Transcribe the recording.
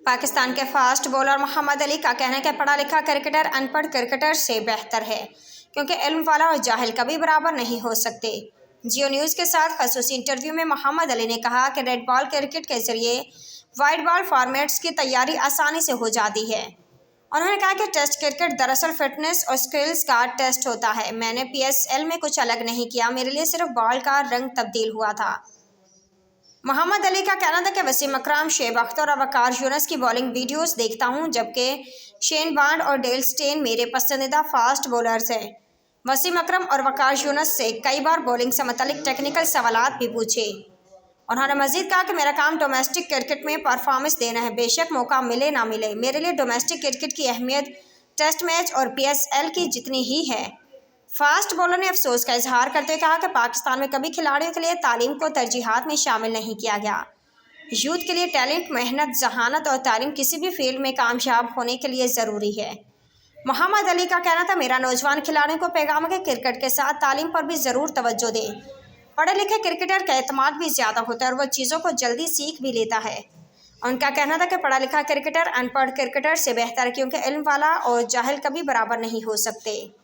पाकिस्तान के fast bowler Mohammad Ali का कहना है कि पढ़ा लिखा क्रिकेटर अनपढ़ क्रिकेटर से बेहतर है, क्योंकि इल्म वाला और जाहिल कभी बराबर नहीं हो सकते। जियो न्यूज़ के साथ खसूसी इंटरव्यू में मोहम्मद अली ने कहा कि रेड बॉल क्रिकेट के जरिए वाइट बॉल फॉर्मेट्स की तैयारी आसानी से हो जाती है। उन्होंने कहा कि टेस्ट क्रिकेट दरअसल फिटनेस और स्किल्स का टेस्ट होता है। मैंने PSL में कुछ अलग नहीं किया, मेरे लिए सिर्फ बॉल का रंग तब्दील हुआ था। मोहम्मद अली का कहना था कि वसीम अकरम, शुएब अख्तर और वकार यूनुस की बॉलिंग वीडियोस देखता हूं, जबकि शेन वॉर्न और डेल स्टेन मेरे पसंदीदा फास्ट बॉलर्स हैं। वसीम अकरम और वकार यूनुस से कई बार बॉलिंग से मुतल्लिक टेक्निकल सवालात भी पूछे। उन्होंने मजीद कहा कि मेरा काम डोमेस्टिक क्रिकेट में परफॉर्मेंस देना है, बेशक मौका मिले ना मिले। मेरे लिए डोमेस्टिक क्रिकेट की अहमियत टेस्ट मैच और PSL की जितनी ही है। फास्ट बॉलर ने अफसोस का इजहार करते हुए कहा कि पाकिस्तान में कभी खिलाड़ियों के लिए तालीम को तरजीहात में शामिल नहीं किया गया। यूथ के लिए टैलेंट, मेहनत, जहानत और तालीम किसी भी फील्ड में कामयाब होने के लिए ज़रूरी है। मोहम्मद अली का कहना था, मेरा नौजवान खिलाड़ियों को पैगाम है कि क्रिकेट के साथ तालीम पर भी ज़रूर तवज्जो दें। पढ़े लिखे क्रिकेटर का एतमाद भी ज़्यादा होता है और वह चीज़ों को जल्दी सीख भी लेता है। उनका कहना था कि पढ़ा लिखा क्रिकेटर अनपढ़ क्रिकेटर से बेहतर है, क्योंकि इल्म वाला और जाहिल कभी बराबर नहीं हो सकते।